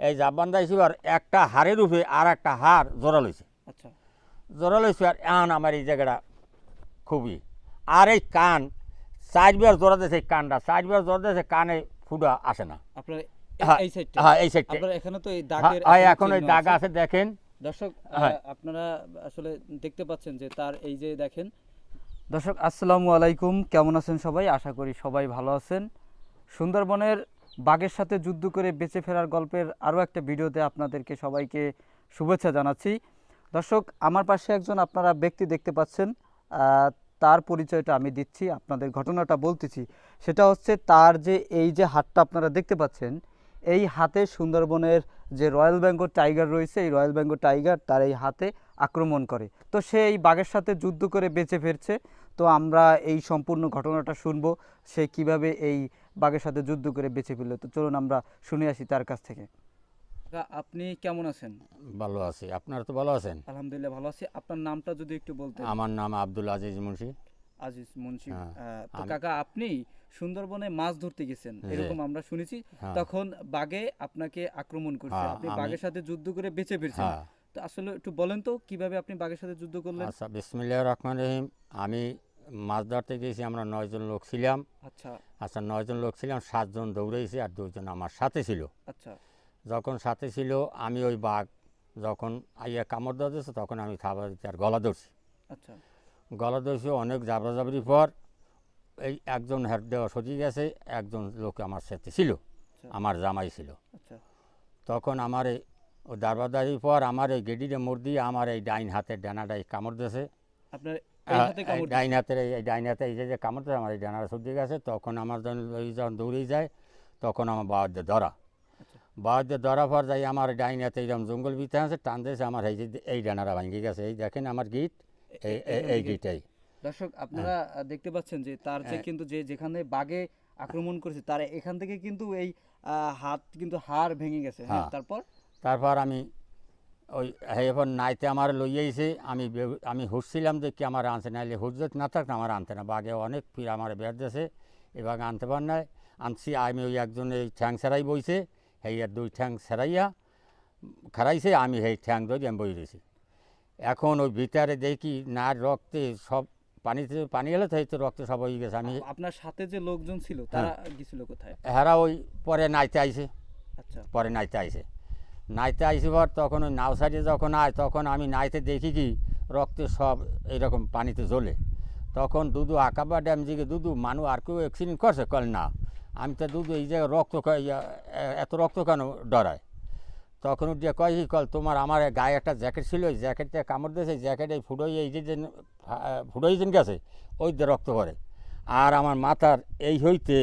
এই জাপ বান্ধাইছি আর একটা হাড়ের উপরে আর একটা হাড় জোড়া লইছে। আচ্ছা জোড়া লইছে আর এখন আমার এই জায়গাটা খুবই, আর এই কান 4 বার জোড়া দিয়েছে, এই কানটা 4 বার জোড়া দিয়েছে, কানে ফুটা আসে না। আপনার হ্যাঁ, এই সাইডটা, হ্যাঁ এই সাইডটা, আপনার এখানে তো এই দাগের হ্যাঁ এখনো এখন ওই চিহ্ন দাগ আছে। আছে দেখেন। দর্শক হ্যাঁ। আপনারা আসলে দেখতে পাচ্ছেন যে তার এই যে দেখেন। দর্শক আসসালামু আলাইকুম, কেমন আছেন সবাই? আশা করি সবাই ভালো আছেন। সুন্দরবনের বাঘের সাথে যুদ্ধ করে বেঁচে ফেরার গল্পের আরও একটা ভিডিওতে আপনাদেরকে সবাইকে শুভেচ্ছা জানাচ্ছি। দর্শক আমার পাশে একজন আপনারা ব্যক্তি দেখতে পাচ্ছেন, তার পরিচয়টা আমি দিচ্ছি, আপনাদের ঘটনাটা বলতেছি। সেটা হচ্ছে তার যে এই যে হাতটা আপনারা দেখতে পাচ্ছেন, এই হাতে সুন্দরবনের যে রয়্যাল বেঙ্গল টাইগার রয়েছে, এই রয়্যাল বেঙ্গল টাইগার তার এই হাতে আক্রমণ করে। তো সে এই বাঘের সাথে যুদ্ধ করে বেঁচে ফিরছে। তো আমরা এই সম্পূর্ণ ঘটনাটা শুনবো, সে কিভাবে এই বাঘের সাথে যুদ্ধ করে বেঁচে ফিরল। তো চলুন আমরা শুনে আসি তার কাছ থেকে। আপনি কেমন আছেন? ভালো আছি, আপনারা তো ভালো আছেন? আলহামদুলিল্লাহ ভালো আছি। আপনার নামটা যদি একটু বলতেন। আমার নাম আব্দুল আজিজ মুন্সি। আজিজ মুন্সি। হ্যাঁ, তো কাকা আপনি সুন্দরবনে মাছ ধরতে গেছেন এরকম আমরা শুনেছি, হ্যাঁ। তখন বাঘে আপনাকে আক্রমণ করছে, হ্যাঁ, আপনি বাঘের সাথে যুদ্ধ করে বেঁচে ফিরছেন। হ্যাঁ। তো আসলে একটু বলেন তো কিভাবে আপনি বাঘের সাথে যুদ্ধ করলেন? আচ্ছা, বিসমিল্লাহির রহমানির রহিম। আমি মাছ ধরতে গেছি, আমরা 9 জন লোক ছিলাম। আচ্ছা 9 জন লোক ছিলাম, 7 জন দৌড়েছি আর 2 জন আমার সাথে ছিল। আচ্ছা যখন সাথে ছিল, আমি ওই বাঘ যখন আইয়া কামড় দেওয়া দিয়েছে, তখন আমি থাবা দিতে আর গলা ধরছি। আচ্ছা গলা ধরছি, অনেক জাবরাজাবরির পর এই একজন হেড দেওয়া সরিয়ে গেছে, একজন লোক আমার সাথে ছিল, আমার জামাই ছিল। আচ্ছা তখন আমার এই ও দারবাদারির পর আমার এই গেডিরে মোড় দিয়ে আমার এই ডাইন হাতের ডানাটাই কামড় দিয়েছে। আপনার এই হাতে কামড় ডাইন হাতের এই ডাইন হাতে এই যে কামড় দিয়েছে, আমার এই ডানাটা সরিয়ে গেছে। তখন আমার যখন দৌড়েই যায়, তখন আমার বাবার দিয়ে ধরা, আচ্ছা বাবার দিয়ে ধরা পর যাই আমার ডাইন হাতে এইরকম জঙ্গল ভিতরে আছে, টান দিয়েছে আমার এই যে এই ডানাটা ভাঙে গেছে। এই দেখেন আমার গিট, এই গিটটাই। দর্শক আপনারা দেখতে পাচ্ছেন যে তার যে কিন্তু যেখানে বাঘে আক্রমণ করেছে তার এখান থেকে কিন্তু এই হাত কিন্তু হাড় ভেঙে গেছে। হ্যাঁ, তারপর আমি ওই এবার নাইতে আমার লইয়াইছে, আমি হুঁসছিলাম যে কি আমার আনছে, নাইলে হুঁস যদি না থাকতো আমার আনতে না। বাঘে অনেক ফির আমার বের দিয়েছে, এবার আনতে পার নাই। আনছি আমি ওই একজন এই ঠ্যাং সেরাই বইছে, সেই আর 2 ঠ্যাং সেরাইয়া খারাইছে, আমি সেই ঠ্যাং ধরে আমি বই রয়েছি। এখন ওই ভিতরে দেখি না রক্তে সব পানি এলে তো রক্তে সব হয়ে গেছে। আমি আপনার সাথে যে লোকজন ছিল তারা গেছিল কোথায়? হেরা ওই পরে নাইতে আইছে, আচ্ছা পরে নাইতে আইসে পর তখন ওই নাও সাইডে যখন আয়, তখন আমি নাইতে দেখি কি রক্তে সব এইরকম পানিতে জ্বলে। তখন দুদু আঁকাবা ড্যাম জিগে, দুদু মানুষ আর কেউ অ্যাক্সিডেন্ট করছে? কল না। আমি তো দুদু এই জায়গায় এত রক্ত কেন ডরায়? তখন উঠিয়ে কয় কি কল তোমার আমার গায়ে একটা জ্যাকেট ছিল, ওই জ্যাকেটটা কামড় দিয়েছে, জ্যাকেট এই ফুটোই এই যে ফুটোইছেন গেছে, ওই দিয়ে রক্ত করে। আর আমার মাথার এই হইতে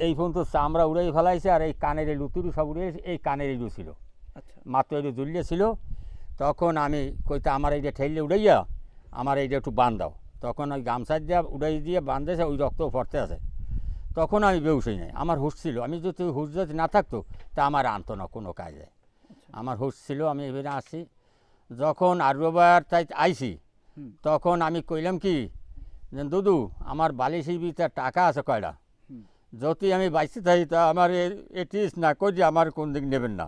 এই পর্যন্ত চামড়া উড়াই ফেলাইছে, আর এই কানের এই লুতুরু সব উড়ে, এই কানের এই ছিল, আচ্ছা মাত্র এই জ্বলিয়ে ছিল। তখন আমি কইতে আমার এইটা ঠেললে উড়াইয়া আমার এইটা একটু বান দাও। তখন ওই গামছা দিয়ে উড়াই দিয়ে বান্ধেছে, ওই রক্ত পড়তে আছে। তখন আমি বেউসই নাই, আমার হুঁশ ছিল। আমি যদি হুঁশ যদি না থাকতো তা আমার আনতো না কোনো কাজে, আমার হুঁশ ছিল। আমি এবারে আসছি, যখন আরবার তাই আইছি, তখন আমি কইলাম কি যে দুদু আমার বালিশের ভিতরে টাকা আছে কয়টা, যদি আমি বাইসে থাকি তা আমার এটিস না কই আমার কোন দিক নেবেন না,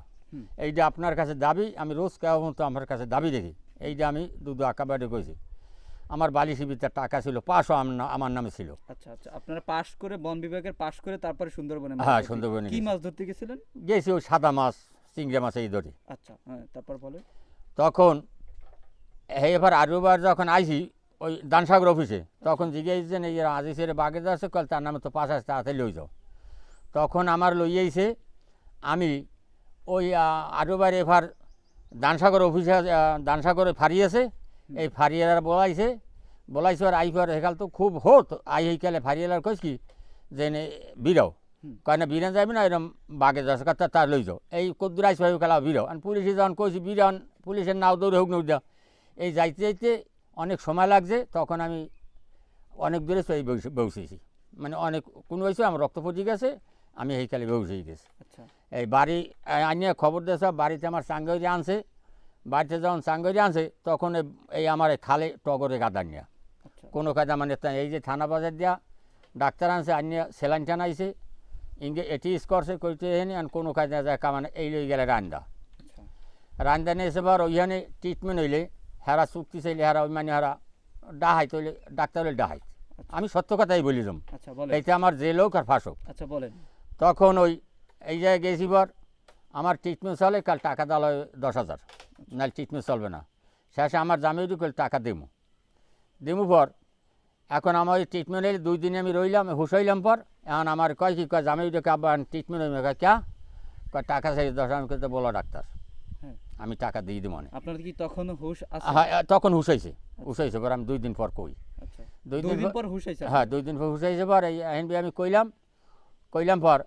এইটা আপনার কাছে দাবি। আমি রোজ কেমন মতো আমার কাছে দাবি দেখি, এইটা আমি দুদু আঁকাবাড়ি কইছি। আমার বালিশের ভিতরে টাকা ছিল 500 আমার নামে ছিল। আচ্ছা আচ্ছা আপনারা পাশ করে, বন বিভাগের পাশ করে তারপরে সুন্দরবনে হ্যাঁ, সুন্দরবনে কি মাছ ধরতে গেছিলেন? গেছি ওই সাদা মাছ, চিংড়ি মাছ এই ধরি। আচ্ছা হ্যাঁ, তারপর বলে তখন এবার আরবার যখন আইছি ওই দানসাগর অফিসে, তখন জিজ্ঞাসেন এই আজিসের বাগে যাচ্ছে, কল তার নামে তো 5 আছে, তাড়াতাড়ি লই যাও। তখন আমার লইয়াইছে, আমি ওই আরবার এবার দানসাগর অফিসে, দানসাগরে ফারিয়েছে, এই ফারিয়ালার বলাইছে আর আইফার হেকাল তো খুব হোত আই হেকালে ফারিয়ালার কইস কি যে বিরাও কয় না, বিরান যাবি না, এরকম বাগে যাচ্ছে তার লই যাও। এই কদ্দুর আইস ভাই খেলা বিরাও, আর পুলিশে যখন কইছি বিরান, পুলিশের নাও দৌড়ে হোক নৌড়া, এই যাইতে যাইতে অনেক সময় লাগছে। তখন আমি অনেক দূরে এই বসেছি, মানে অনেক কোনো হয়েছে আমার রক্ত পচে গেছে, আমি এইকালে বসেই গেছি। আচ্ছা এই বাড়ি আনিয়ে খবর দিয়েছে, বাড়িতে আমার চাঙ্গরি আনছে। বাড়িতে যখন চাঙ্গরি আনছে, তখন এই আমার খালে টগরে গাদা নিয়ে কোনো কাজা, মানে এই যে থানা বাজার দিয়া ডাক্তার আনছে, আনিয়ে সেলাইন টানাইছে। এটি করছে করতে এনে আর কোনো কাজ না যায় কামানে এই লই গেলে রান্দা আচ্ছা রান্দা নিয়ে এসে বার ওইখানে ট্রিটমেন্ট হইলে হেরা চুক্তি চাইলে হেরা ওই মানে হেরা ডাহাইতে হইলে ডাক্তার হইলে ডাহাইত আমি সত্য কথাই বলি যাম আচ্ছা বলেন এইতে আমার জেল হোক আর ফাঁস হোক আচ্ছা বলেন তখন ওই এই জায়গায় গেছি বার আমার ট্রিটমেন্ট চলে কাল টাকা দেওয়া হয় 10,000 নাহলে ট্রিটমেন্ট চলবে না শেষে আমার জামিউরি করে টাকা দিমু পর এখন আমার ওই ট্রিটমেন্ট হইলে 2 দিন আমি রইলাম হুশ হইলাম পর এখন আমার কয় কি কয় জামিউরিকে আবার ট্রিটমেন্ট হইবে কয় ক্যা কয় টাকা চাই 10,000 আমি কিন্তু বলো ডাক্তার হ্যাঁ আমি টাকা দিয়ে দিব মানে আপনার কি তখনও হুঁশ আছে হ্যাঁ তখন হুশ হয়েছে পর আমি 2 দিন পর কই আচ্ছা 2 দুই দিন দিন পর হুঁশ হয়েছে হ্যাঁ 2 দিন পর হুশ হয়েছে পর এই এনবি আমি কইলাম পর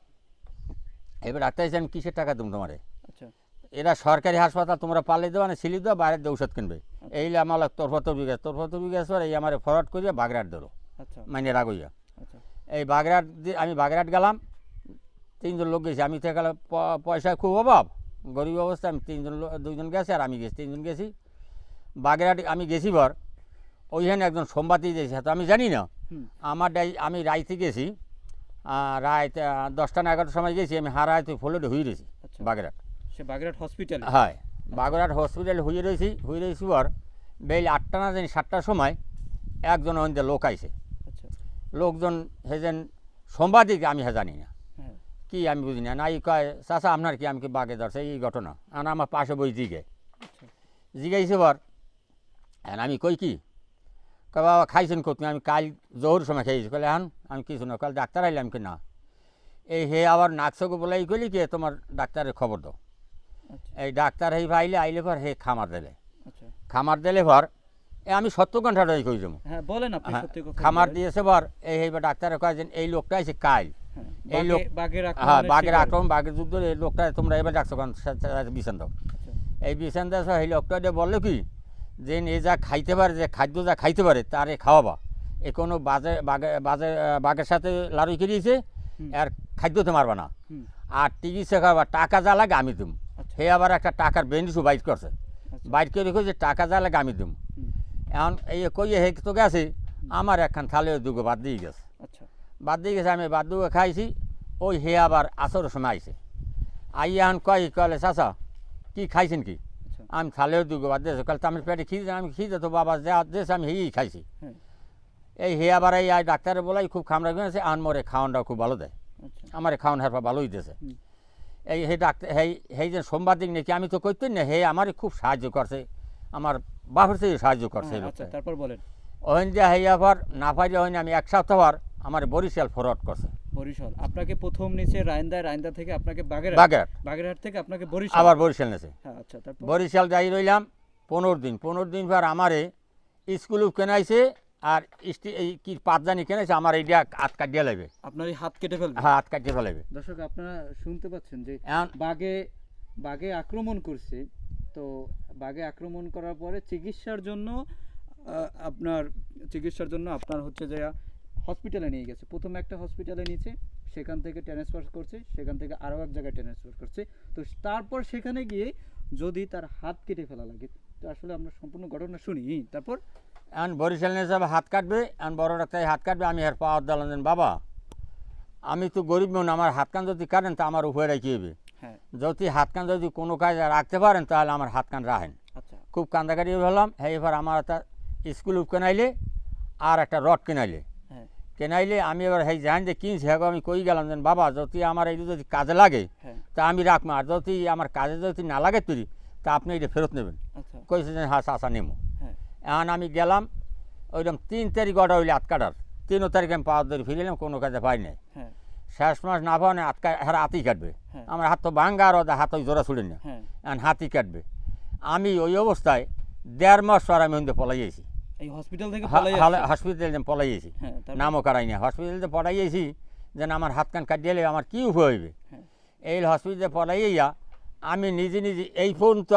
এবার ডাক্তার এসে আমি কিসের টাকা দেবো তোমারে আচ্ছা এরা সরকারি হাসপাতাল তোমরা পারলে দেওয়া না সিলি দেওয়া বাইরের দিয়ে ঔষধ কিনবে এই আমার তোরফতরবি গেছ পর এই আমার ফরওয়ার্ড করিয়া বাগরাট দিল আচ্ছা মাইনে রাগইয়া আচ্ছা এই বাগরাট আমি বাগরাট গেলাম 3 জন লোক গেছি আমি তো গেলাম পয়সা খুব অভাব গরিব অবস্থা আমি 2 জন গেছি আর আমি গেছি 3 জন গেছি বাগরাট আমি গেছি বর ওইখানে একজন সোমবারই গেছি তো আমি জানি না হুম আমার আমি রাইতে গেছি রাত 10টা না 11টার সময় গেছি আমি হারাইতে ফ্লোরে হয়ে রয়েছি আচ্ছা বাগরাট সে বাগেরহাট হসপিটালে হ্যাঁ বাগরাট হসপিটালে হয়ে রয়েছি বর বেল 8টা না জানি 7টার সময় একজন ওইদিকে লোক আইছে আচ্ছা লোকজন হেজেন সাংবাদিক আমি জানি না হ্যাঁ কি আমি বুঝি না নাই কয় চাচা আপনার কি আমি কি বাগে ধরছে এই ঘটনা আর আমার পাশে বই আচ্ছা জিগাইছে বর আমি কই কি কয় বাবা খাইছেন কত আমি কাল জোহর সময় খেয়েছি কলে এখন আমি কিছু না কাল ডাক্তার আইলাম কি না এই হে আবার নাকশকে বলাই কইলি কি তোমার ডাক্তারের খবর দাও আচ্ছা এই ডাক্তার হে আইলে পর হে খামার দিলে আচ্ছা পর আমি 70 ঘন্টাটাই কই যাবো হ্যাঁ বলেন আপনি হ্যাঁ, সত্যি কথা খামার বলেন। দিয়েছে বর এই ডাক্তারে কয় যে এই লোকটা আছে কাল হ্যাঁ, এই লোক বাঘের হ্যাঁ আক্রমণের বাঘের শিকার। আক্রমণ বাঘের যুদ্ধ এই লোকটা তোমরা এবার ডাকছো কারণ বিছান দাও আচ্ছা, এই বিছান দাস এই লোকটা দিয়ে বললো কি যে এ যা খাইতে পারে যে খাদ্য যা খাইতে পারে তারে খাওয়াবা এ কোনো বাঘের সাথে লাড়ুই খেলিয়েছে হুম। আর খাদ্য তো মারবা না হুম, আর টিকিটসে খাবা টাকা যা লাগে আমি দিম আচ্ছা, হে আবার একটা টাকার বেনিসও বাইট করছে আচ্ছা, বাইট করে রেখে যে টাকা যা লাগে আমি দিম হুম, এখন এই কইয়ে হে তো গেছে আমার একখান থালে দুগো বাদ দিয়ে গেছে আচ্ছা, বাদ দিয়ে গেছে আমি বাদ দুগো খাইছি ওই হে আবার আসরের সময় আইছে আইয়া এখন কলে চাচা কি খাইছেন কি আচ্ছা, আমি থালেও দুগো বাদ দিয়েছে কাল তো আমার পেটে খিদে আমি খিদে তো বাবা যা দিয়েছে আমি হেই খাইছি হ্যাঁ, এই হে আবার এই ডাক্তারে বলাই খুব খামড়া গেছে আন মরে খাওয়ানটাও খুব ভালো দেয় আচ্ছা, আমার খাওয়ান হেরপা ভালোই দিয়েছে হুম, এই হে ডাক্তার হেই যে সাংবাদিক নাকি আমি তো করতেন না হে আমারই খুব সাহায্য করছে আমার বাপের থেকে সাহায্য করছে এই হ্যাঁ, আচ্ছা, লোকটা তারপর বলেন। ওখান যে হেই আবার না পাইলে ওখানে আমি 1 সপ্তাহ পর আমার বরিশাল ফরওয়ার্ড করছে বরিশাল আপনাকে প্রথম নিচে রায়ন্দা থেকে আপনাকে বাগেরহাট বাগেরহাট থেকে আপনাকে বরিশাল। আবার বরিশাল নেছে হ্যাঁ, আচ্ছা, তারপর বরিশাল যাই রইলাম 15 দিন পর আমারে স্কুল কেনাইছে আর এই কি পাঁচজানি কেনাইছে আমার এইটা হাত কাটিয়ে লাগবে আপনার এই হাত কেটে ফেলবে। হ্যাঁ হাত কাটিয়ে ফেলাবে দর্শক আপনারা শুনতে পাচ্ছেন যে এখন বাঘে আক্রমণ করছে, তো বাঘে আক্রমণ করার পরে চিকিৎসার জন্য আপনার হচ্ছে যে হসপিটালে নিয়ে গেছে। প্রথমে একটা হসপিটালে নিয়েছে, সেখান থেকে ট্রান্সফার করছে, সেখান থেকে আরও এক জায়গায় ট্রান্সফার করছে। তো তারপর সেখানে গিয়ে যদি তার হাত কেটে ফেলা লাগে, তো আসলে আমরা সম্পূর্ণ ঘটনা শুনি। তারপর এখন বরিশাল নিয়ে যাবে হাত কাটবে, এখন বড় ডাক্তার হাত কাটবে, আমি আর পাওয়ার দিলাম বাবা আমি তো গরিব মানুষ, আমার হাত কান যদি কাটেন তা আমার উপরে রাখি হবে, হ্যাঁ, যদি হাত কান যদি কোনো কাজে রাখতে পারেন তাহলে আমার হাত কান রাখেন। আচ্ছা, খুব কান্দাকাটি হলাম। হ্যাঁ এবার আমার একটা স্কুল কেনাইলে আর একটা রড কেনাইলে হ্যাঁ, আমি এবার হেই জান যে কিনছি হ্যাঁ আমি কই গেলাম যেন বাবা যদি আমার এই যদি কাজে লাগে হ্যাঁ, তা আমি রাখবো, আর যদি আমার কাজে যদি না লাগে তুই তা আপনি এটা ফেরত নেবেন। আচ্ছা, কইছে যে হ্যাঁ চাষা নেবো। হ্যাঁ, এখন আমি গেলাম ওইরকম 3 তারিখ অর্ডার হইলে হাত কাটার, 3 তারিখ আমি পাওয়ার ধরে ফিরিলাম, কোনো কাজে পাই নাই। হ্যাঁ, শেষ মাস না পাওয়া হাতই কাটবে, হ্যাঁ, আমার হাত তো ভাঙ্গা আর ওদের হাত ওই জোড়া ছুড়ে না, হ্যাঁ, এখন হাতই কাটবে। আমি ওই অবস্থায় 1.5 মাস পর আমি ওদের পলাইয়েছি, এই হসপিটাল থেকে পালাই আসছে। হসপিটালে পলাইয়েছি, হ্যাঁ, তারপর? নামও করাই না, হসপিটালে পলাইয়েছি যেন আমার হাত কান কাটিয়ে এলে আমার কী উপায় হইবে। হ্যাঁ, এই হসপিটালে পলাইয়া আমি নিজে এই পর্যন্ত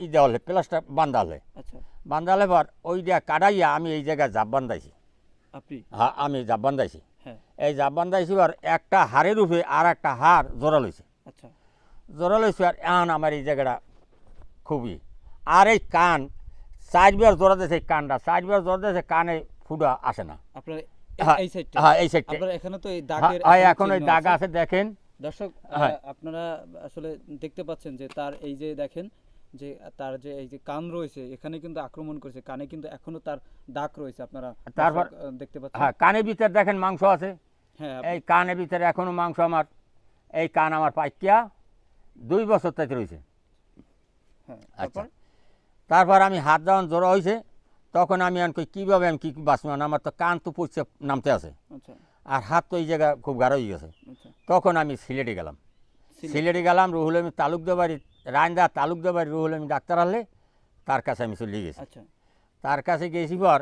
ই দেওয়া হলে প্লাস্টার বান্ধালে আচ্ছা, পর ওই দিয়া কাটাইয়া আমি এই জায়গায় জাপ বান্ধাইছি। আপনি হ্যাঁ আমি জাপ বান্ধাইছি, হ্যাঁ, এই জাপ বান্ধাইছি আর একটা হাড়ের উপরে আর একটা হাড় জোড়া লইছে, আচ্ছা, আর এখন আমার এই জায়গাটা খুবই, আর এই কান 4 বার জোড়া দিয়েছে, এই কানটা 4 বার জোড়া দিয়েছে, কানে ফুটা আসে না। আপনার হ্যাঁ, এই সাইডটা হ্যাঁ এই সাইডটা আপনার এখানে তো এই দাগের হ্যাঁ এখনো এখন ওই চিহ্ন দাগ আছে। আছে দেখেন। দর্শক হ্যাঁ। আপনারা আসলে দেখতে পাচ্ছেন যে তার এই যে দেখেন যে তার যে এই যে কান রয়েছে এখানে কিন্তু আক্রমণ করেছে, কানে কিন্তু এখনো তার দাগ রয়েছে, আপনারা তারপর দর্শক, দেখতে পাচ্ছেন। হ্যাঁ কানের ভিতরে দেখেন মাংস আছে, হ্যাঁ এই কানের ভিতরে এখনো মাংস আমার, এই কান আমার পাইকিয়া 2 বছর থেকে রয়েছে। হ্যাঁ আচ্ছা, তারপর তারপর আমি হাত যখন জোড়া হয়েছে তখন আমি কই কীভাবে আমি কী বাঁচবো না, আমার তো কান তো পড়ছে নামতে আছে আচ্ছা আর হাত তো এই জায়গা খুব গাঢ় হয়ে গেছে। আচ্ছা তখন আমি সিলেটে গেলাম, সিলেটে গেলাম রুহুল আমিন তালুকদার বাড়ি, রায়ন্দা তালুকদার বাড়ি রুহুল আমিন ডাক্তার আনলে তার কাছে আমি চলে গেছি। আচ্ছা তার কাছে গেছি পর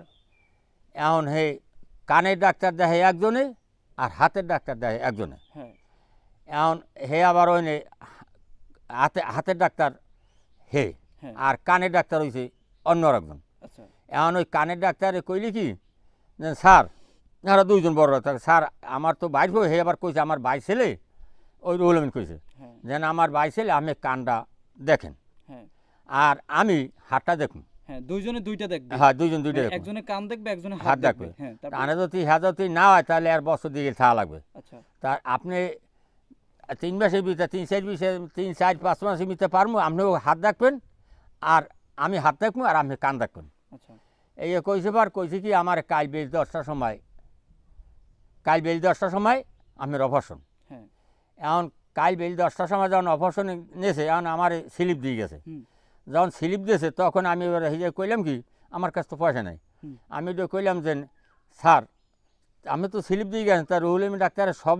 এখন হে কানের ডাক্তার দেখে একজনে আর হাতের ডাক্তার দেখে একজনে। হ্যাঁ এখন হে আবার ওই হাতের ডাক্তার হে হ্যাঁ আর কানের ডাক্তার হয়েছে অন্য একজন। আচ্ছা এখন ওই কানের ডাক্তারে কইলি কি যে স্যার, এরা 2 জন বড় ডাক্তার, স্যার আমার তো বাইর হয়ে, হে আবার কইছে আমার ভাই ছেলে, ওই রুহুল আমিন কইছে হ্যাঁ যেন আমার ভাই ছেলে আমি কানটা দেখেন হ্যাঁ আর আমি হাতটা দেখুন। হ্যাঁ দুইজনে দুইটা দেখবে। হ্যাঁ 2 জন 2টা মানে দেখুন, একজনে কান দেখবে একজনে হাত হাত দেখবে। দেখবে। হ্যাঁ তারপর কানে যদি হাত যদি না হয় তাহলে আর বছর দিকে থাকা লাগবে। আচ্ছা তার আপনি 3 মাসের ভিতরে 3-4 মাসের ভিতরে পারবো, আপনিও হাত দেখবেন আর আমি হাত দেখবো আর আপনি কান দেখবেন। আচ্ছা এই কইছে বার কইছে কি আমার কাল বেশ 10টার সময়, কাল বেশ 10টার সময় আমি অপারেশন। হ্যাঁ এখন কাল বেশ 10টার সময় যখন অপারেশন নিয়েছে এখন আমার স্লিপ দিয়ে গেছে। হুম যখন স্লিপ দিয়েছে তখন আমি এবার হিজে কইলাম কি আমার কাছে তো পয়সা নাই, হুম আমি তো কইলাম যে স্যার আমি তো স্লিপ দিয়ে গেছেন, তা রুহুল আমিন ডাক্তারের সব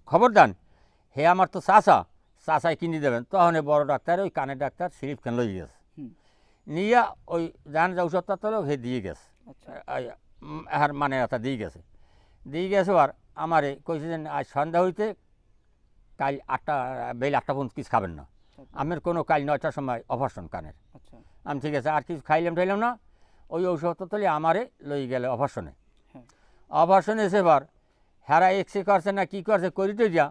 খবর দেন, হে আমার তো চাষাই কিনে দেবেন। তখন এই বড় ডাক্তার ওই কানের ডাক্তার স্লিপ কেন লই গেছে, হুম নিয়ে ওই জান যে ঔষধটা তো হে দিয়ে গেছে, আচ্ছা আর মানে এটা দিয়ে গেছে আর আমারে কইছে যে আজ সন্ধ্যা হইতে কাল 8টা বেল 8টা পর্যন্ত কিছু খাবেন না, আমার কোনো কাল 9টার সময় অপারেশন কানের। আচ্ছা আমি ঠিক আছে আর কিছু খাইলাম না, ওই ঔষধটা তুলে আমারে লই গেলে অপারেশনে। হ্যাঁ অপারেশনে এসে বার হেরা এক্সরে করছে না কি করছে করিতে যা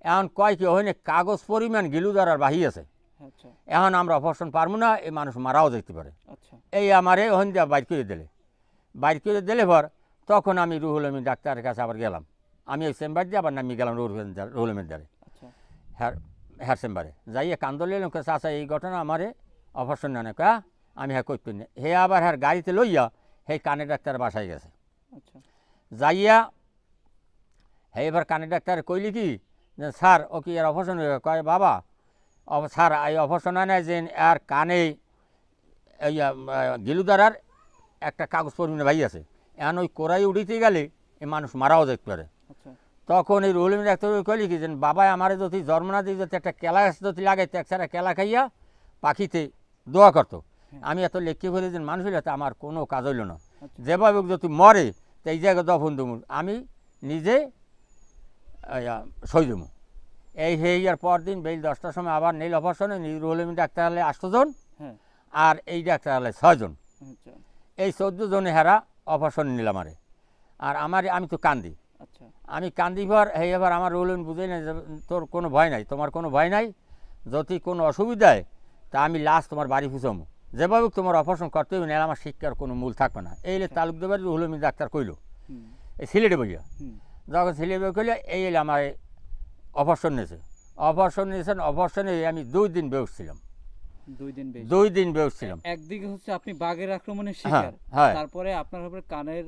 এখন কয় কি ওখানে কাগজ পরিমাণ গিলু দ্বারার বাহি আছে, আচ্ছা এখন আমরা অপারেশন পারবো না, এই মানুষ মারাও যেতে পারে। আচ্ছা এই আমারে ওখান দিয়ে বাইর করে দিলে পর তখন আমি রুহুল আমিন ডাক্তারের কাছে আবার গেলাম, আমি ওই চেম্বার দিয়ে আবার নামি গেলাম রুহুল আমিন দ্বারে, আচ্ছা হ্যার চেম্বারে যাইয়ে কান্দল এলাম কাছে আচ্ছা এই ঘটনা আমারে অপারেশন না কা আমি হ্যাঁ করতেন না, হে আবার হ্যার গাড়িতে লইয়া হে কানের ডাক্তার বাসায় গেছে। আচ্ছা যাইয়া হে এবার কানের ডাক্তার কইলি কি যে স্যার ও কি আর অপারেশন হয়ে কয় বাবা স্যার এই অপারেশন হয় না যে আর কানে এই গিলুদারার একটা কাগজ পরিমাণে ভাই আছে, এখন ওই কোরাই উঠিতে গেলে এই মানুষ মারাও যেতে পারে। আচ্ছা তখন এই রুহুল আমিন ডাক্তার কইলি কি যে বাবা আমার যদি জন্ম না দিয়ে যদি একটা কেলা যদি লাগাইতে একসারা কেলা খাইয়া পাখিতে দোয়া করতো, আমি এত লেখি ফেলে যে মানুষ হইলে আমার কোনো কাজ হইল না, আচ্ছা। যেভাবে যদি মরে তো এই জায়গায় দফন দেবো আমি নিজে সই দেবো। এই আর পরদিন বেল 10টার সময় আবার নীল অপারেশনে রুহুল আমিন ডাক্তার হলে 8 জন হ্যাঁ আর এই ডাক্তার হলে 6 জন, আচ্ছা এই 14 জনে হেরা অপারেশন নিলাম আরে। আর আমি তো কান্দি, আচ্ছা আমি কান্দি পর হে এবার আমার রুহুল আমিন বুঝাই না যে তোর কোনো ভয় নাই, তোমার কোনো ভয় নাই, যদি কোনো অসুবিধায় তা আমি লাস্ট তোমার বাড়ি ফুসামো, যেভাবে তোমার অপারেশন করতে হবে না আমার শিক্ষার কোনো মূল থাকবে না। এই তালুকদার বাড়ি রুহুল আমিন ডাক্তার কইল হুম এই সিলেটে বইয়া, হুম যখন সিলেটে কইলে এই এলে আমার অপারেশন নিয়েছেন অপারেশনে আমি 2 দিন বেউস ছিলাম, 2 দিন বেশি 2 দিন বেউস ছিলাম। একদিকে হচ্ছে আপনি বাঘের আক্রমণের শিকার, হ্যাঁ। তারপরে আপনার হবে কানের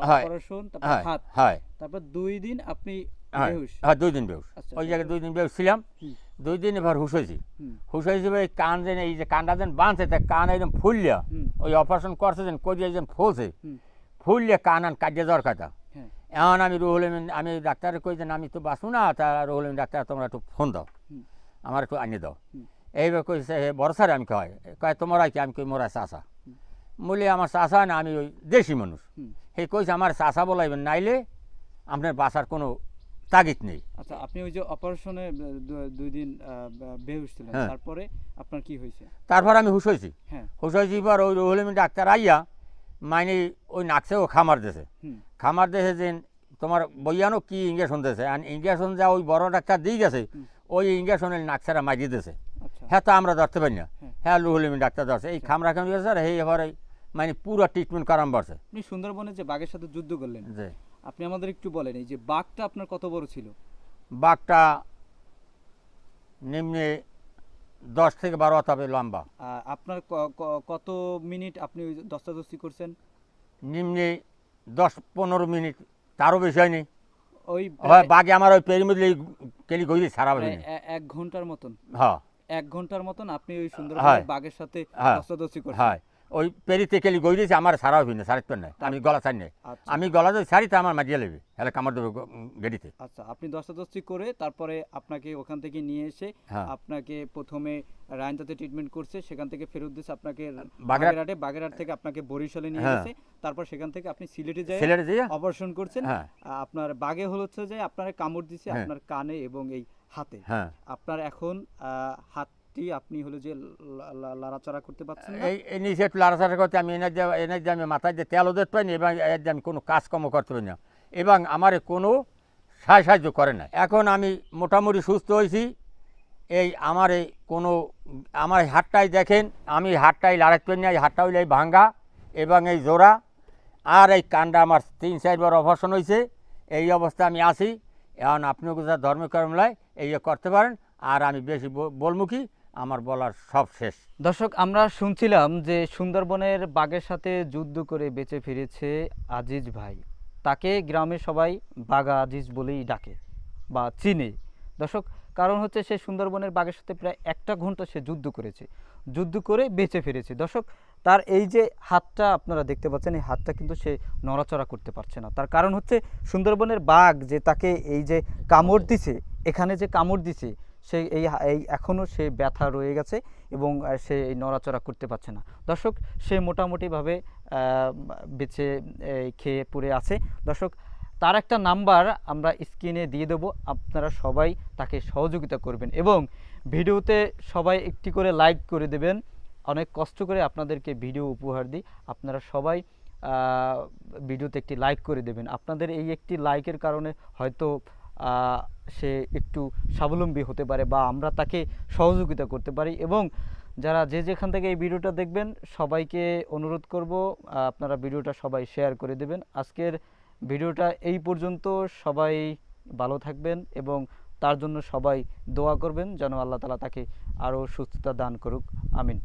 হ্যাঁ। অপারেশন, তারপর হ্যাঁ হাত, হ্যাঁ তারপর 2 দিন আপনি হ্যাঁ বেহুশ। হ্যাঁ 2 দিন বেউস, আচ্ছা, ওই জায়গায় 2 দিন বেউস ছিলাম। হুম। 2 দিন এবার হুশ হয়েছি, হুম হুশ হয়েছি এই কান যেন এই যে কানটা যেন বাঁধছে তা কান একদম ফুললিয়া হুম ওই অপারেশন করছে যেন করিয়া যেন ফুলছে হুম ফুললিয়া কান আন কাটিয়ে যাওয়ার কথা। হ্যাঁ এখন আমি রুহুল আমিন আমি ডাক্তারে কই যে আমি তো বাঁচবো না, তা রুহুল আমিন ডাক্তার তোমরা একটু ফোন দাও, হুম আমার একটু আনিয়ে দাও। হুম এইবার কইছে হে বড় স্যার আমি কয় তোমরা কি, আমি কই মোরা চাষা বলি আমার চাষা না আমি ওই দেশি মানুষ, হুম হে কইছে আমার চাষা বলাইবেন নাইলে আপনার বাঁচার কোনো তাগিদ নেই। আচ্ছা আপনি ওই যে অপারেশনে 2 দিন বেহুশ ছিলেন, হ্যাঁ। তারপরে আপনার কি হয়েছে? তারপর আমি হুশ হয়েছি, হ্যাঁ হুশ হয়েছি পর ওই রুহুল আমিন ডাক্তার আইয়া মানে ওই নাকছেও খামার দেশে, হুম খামার দেশে যে তোমার বইয়ানো কি ইঞ্জেকশন দিয়েছে আর ইঞ্জেকশন যা ওই বড় ডাক্তার দিয়ে গেছে ওই ইঞ্জেকশনের নাকছেরা মারিয়ে দিয়েছে। আচ্ছা হ্যাঁ তো আমরা ধরতে পারি না, হ্যাঁ। হ্যাঁ রুহুল আমিন ডাক্তার ধরছে এই খামরা খামরি স্যার হে এবার মানে পুরো ট্রিটমেন্ট করাম পড়ছে। আপনি সুন্দরবনে যে বাঘের সাথে যুদ্ধ করলেন, যে আপনি আমাদের একটু বলেন এই যে বাঘটা আপনার কত বড় ছিল? বাঘটা নিম্নে 10 থেকে 12 হাত হবে লম্বা। আপনার কত মিনিট আপনি ওই দস্তাদস্তি করছেন? নিম্নে 10-15 মিনিট, তারও বেশি হয়নি। ওই হয় বাঘে আমার ওই পেরির মধ্যে কেলি গইলে সারা প্রায় হয়নি। 1 ঘন্টার মতন, হ্যাঁ 1 ঘন্টার মতন আপনি ওই হয়। সুন্দরবনের বাঘের সাথে হ্যাঁ দস্তাদস্তি করছেন। হয় ওই পেরিতে কেলি গইলেছে আমার সারা হবি না, সারিত না, আমি গলা ছাড়ি নাই। আচ্ছা আমি গলা যদি ছাড়ি তা আমার মাজিয়ে নেবে, হেলে কামড় দেবে গেড়িতে। আচ্ছা, আপনি দস্তাদস্তি করে তারপরে আপনাকে ওখান থেকে নিয়ে এসে হ্যাঁ আপনাকে প্রথমে রায়নতাতে ট্রিটমেন্ট করছে, সেখান থেকে ফেরত দিয়েছে আপনাকে বাগেরহাট। বাগেরহাট থেকে আপনাকে বরিশালে নিয়ে হ্যাঁ গেছে, তারপর সেখান থেকে আপনি সিলেটে যায় সিলেটে যেয়ে অপারেশন করছেন। হ্যাঁ আপনার বাগে হচ্ছে যে আপনার কামড় দিছে হ্যাঁ আপনার কানে এবং এই হাতে। হ্যাঁ আপনার এখন হাতটি আপনি হলো যে লাড়াচাড়া করতে পারছেন না। এই নিচে একটু লাড়াচাড়া করতে আমি এনে যে আমি মাথায় দিয়ে তেলও দিতে পারিনি এবং এর যে আমি কোনো কাজকর্ম করতে পারি না এবং আমার কোনো সাহায্য করে না। এখন আমি মোটামুটি সুস্থ হয়েছি। এই আমার এই কোনো আমার হাতটাই দেখেন, আমি হাতটাই লাড়াতে পারি না, এই হাতটা হইলে এই ভাঙ্গা এবং এই জোড়া, আর এই কানটা আমার 3-4 বার অপারেশন হয়েছে। এই অবস্থা আমি আছি। এখন আপনিও যা ধর্মকর্মলায় এই করতে পারেন, আর আমি বেশি বলবো কি, আমার বলার সব শেষ। দর্শক, আমরা শুনছিলাম যে সুন্দরবনের বাঘের সাথে যুদ্ধ করে বেঁচে ফিরেছে আজিজ ভাই। তাকে গ্রামে সবাই বাঘা আজিজ বলেই ডাকে বা চিনে। দর্শক, কারণ হচ্ছে সে সুন্দরবনের বাঘের সাথে প্রায় 1 ঘন্টা সে যুদ্ধ করেছে, যুদ্ধ করে বেঁচে ফিরেছে। দর্শক, তার এই যে হাতটা আপনারা দেখতে পাচ্ছেন, এই হাতটা কিন্তু সে নড়াচড়া করতে পারছে না। তার কারণ হচ্ছে সুন্দরবনের বাঘ যে তাকে এই যে কামড় দিছে, এখানে যে কামড় দিছে, সে এই এখনও সে ব্যথা রয়ে গেছে এবং সে এই নড়াচড়া করতে পারছে না। দর্শক, সে মোটামুটিভাবে বেঁচে খেয়ে পড়ে আছে। দর্শক, তার একটা নাম্বার আমরা স্ক্রিনে দিয়ে দেবো, আপনারা সবাই তাকে সহযোগিতা করবেন এবং ভিডিওতে সবাই একটি করে লাইক করে দেবেন। অনেক কষ্ট করে আপনাদেরকে ভিডিও উপহার দিই, আপনারা সবাই ভিডিওতে একটি লাইক করে দেবেন। আপনাদের এই একটি লাইকের কারণে হয়তো সে একটু স্বাবলম্বী হতে পারে বা আমরা তাকে সহযোগিতা করতে পারি। এবং যারা যেখান থেকে এই ভিডিওটা দেখবেন সবাইকে অনুরোধ করব আপনারা ভিডিওটা সবাই শেয়ার করে দেবেন। আজকের ভিডিওটা এই পর্যন্ত। সবাই ভালো থাকবেন এবং তার জন্য সবাই দোয়া করবেন যেন আল্লাহ তাআলা তাকে আরও সুস্থতা দান করুক। আমিন।